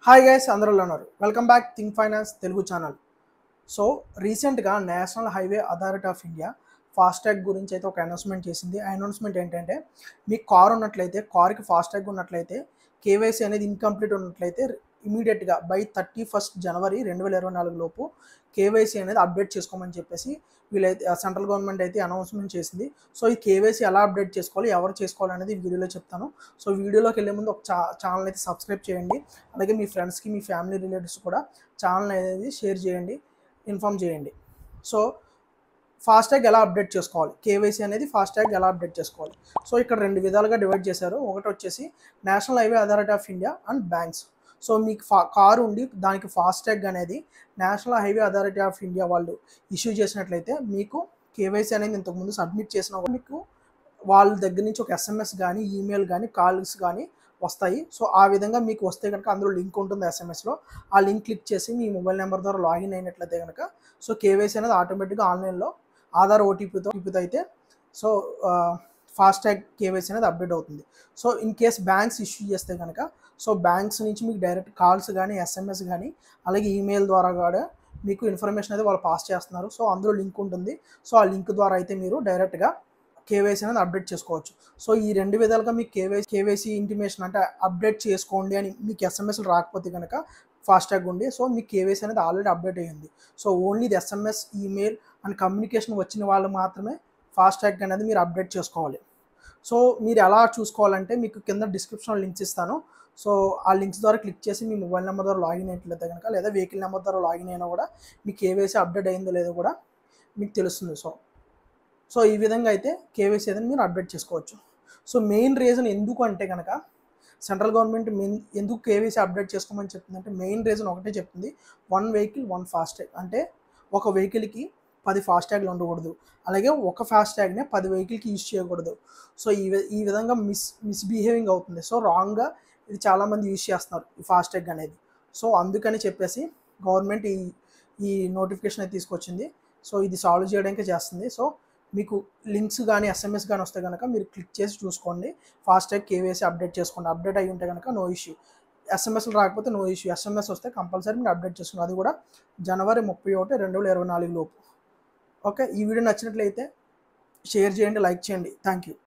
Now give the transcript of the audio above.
Hi guys, అందరూ ఎలా ఉన్నారు? Welcome back think finance Telugu channel. So రీసెంట్గా national highway authority of India FASTag గురించి అయితే ఒక అనౌన్స్మెంట్ చేసింది. ఆ అనౌన్స్మెంట్ ఏంటంటే, మీకు కార్ ఉన్నట్లయితే, కార్కి ఫాస్టాగ్ ఉన్నట్లయితే, కేవైసీ అనేది ఇన్కంప్లీట్ ఉన్నట్లయితే ఇమీడియట్గా బై 31 జనవరి 2024 లోపు కేవైసీ అనేది అప్డేట్ చేసుకోమని చెప్పేసి వీళ్ళైతే సెంట్రల్ గవర్నమెంట్ అయితే అనౌన్స్మెంట్ చేసింది. సో ఈ కేవైసీ ఎలా అప్డేట్ చేసుకోవాలి, ఎవరు చేసుకోవాలనేది వీడియోలో చెప్తాను. సో వీడియోలోకి వెళ్ళే ముందు ఒక ఛానల్ అయితే సబ్స్క్రైబ్ చేయండి. అలాగే మీ ఫ్రెండ్స్కి, మీ ఫ్యామిలీ రిలేటివ్స్ కూడా ఛానల్ అనేది షేర్ చేయండి, ఇన్ఫామ్ చేయండి. సో ఫాస్టాగ్ ఎలా అప్డేట్ చేసుకోవాలి, కేవైసీ అనేది ఫాస్టాగ్ ఎలా అప్డేట్ చేసుకోవాలి. సో ఇక్కడ రెండు విధాలుగా డివైడ్ చేశారు. ఒకటి వచ్చేసి national highway authority of India and banks. So మీకు కారు ఉండి దానికి ఫాస్టాగ్ అనేది national highway authority of India వాళ్ళు ఇష్యూ చేసినట్లయితే మీకు కేవైసీ అనేది ఇంతకుముందు సబ్మిట్ చేసిన మీకు వాళ్ళ దగ్గర నుంచి ఒక ఎస్ఎంఎస్ కానీ, ఈమెయిల్ కానీ, కాల్స్ కానీ వస్తాయి. సో ఆ విధంగా మీకు వస్తే కనుక అందులో లింక్ ఉంటుంది ఎస్ఎంఎస్లో. ఆ లింక్ క్లిక్ చేసి మీ మొబైల్ నెంబర్ ద్వారా లాగిన్ అయినట్లయితే కనుక సో కేవైసీ అనేది ఆటోమేటిక్గా ఆన్లైన్లో ఆధార్ ఓటీపీతో అయితే సో ఫాస్టాగ్ కేవైసీ అనేది అప్డేట్ అవుతుంది. So in case banks issue చేస్తే కనుక సో బ్యాంక్స్ నుంచి మీకు డైరెక్ట్ కాల్స్ కానీ, ఎస్ఎంఎస్ కానీ, అలాగే ఈమెయిల్ ద్వారా కూడా మీకు ఇన్ఫర్మేషన్ అయితే వాళ్ళు పాస్ చేస్తున్నారు. సో అందులో లింక్ ఉంటుంది. సో ఆ లింక్ ద్వారా అయితే మీరు డైరెక్ట్గా కేవైసీ అనేది అప్డేట్ చేసుకోవచ్చు. సో ఈ రెండు విధాలుగా మీకు కేవైసీ ఇంటిమేషన్ అంటే అప్డేట్ చేసుకోండి అని మీకు ఎస్ఎంఎస్లు రాకపోతే కనుక ఫాస్టాగ్ ఉండి సో మీకు కేవైసీ అనేది ఆల్రెడీ అప్డేట్ అయ్యింది. సో ఓన్లీ ఇది ఎస్ఎంఎస్, ఈమెయిల్ అండ్ కమ్యూనికేషన్ వచ్చిన వాళ్ళు మాత్రమే ఫాస్టాగ్ అనేది మీరు అప్డేట్ చేసుకోవాలి. సో మీరు ఎలా చూసుకోవాలంటే మీకు కింద డిస్క్రిప్షన్లో లింక్స్ ఇస్తాను. సో ఆ లింక్స్ ద్వారా క్లిక్ చేసి మీ మొబైల్ నెంబర్ ద్వారా లాగిన్ అయినట్లయితే కనుక, లేదా వెహికల్ నెంబర్ ద్వారా లాగిన్ అయినా కూడా మీకు కేవైసీ అప్డేట్ అయిందో లేదో కూడా మీకు తెలుస్తుంది. సో ఈ విధంగా అయితే కేవైసీ అనేది మీరు అప్డేట్ చేసుకోవచ్చు. సో మెయిన్ రీజన్ ఎందుకు అంటే కనుక సెంట్రల్ గవర్నమెంట్ ఎందుకు కేవైసీ అప్డేట్ చేసుకోమని చెప్తుందంటే మెయిన్ రీజన్ ఒకటే చెప్తుంది, 1 వెహికల్ 1 ఫాస్టాగ్. అంటే ఒక వెహికల్కి 10 ఫాస్టాగ్లు ఉండకూడదు, అలాగే ఒక ఫాస్టాగ్నే 10 వెహికల్కి యూజ్ చేయకూడదు. సో ఈ విధంగా మిస్బిహేవింగ్ అవుతుంది. సో రాంగ్గా ఇది చాలామంది యూజ్ చేస్తున్నారు ఈ ఫాస్టాగ్ అనేది. సో అందుకని చెప్పేసి గవర్నమెంట్ ఈ నోటిఫికేషన్ అయితే తీసుకొచ్చింది. సో ఇది సాల్వ్ చేయడానికి చేస్తుంది. సో మీకు లింక్స్ కానీ, ఎస్ఎంఎస్ కానీ వస్తే కనుక మీరు క్లిక్ చేసి చూసుకోండి. ఫాస్టాగ్ కేవైసీ అప్డేట్ చేసుకోండి. అప్డేట్ అయ్యి ఉంటే కనుక నో ఇష్యూ. ఎస్ఎంఎస్లు రాకపోతే నో ఇష్యూ. ఎస్ఎంఎస్ వస్తే కంపల్సరీ మీరు అప్డేట్ చేసుకోండి. అది కూడా జనవరి 31, 2024 లోపు. ఓకే, ఈ వీడియో నచ్చినట్లయితే షేర్ చేయండి, లైక్ చేయండి. Thank you.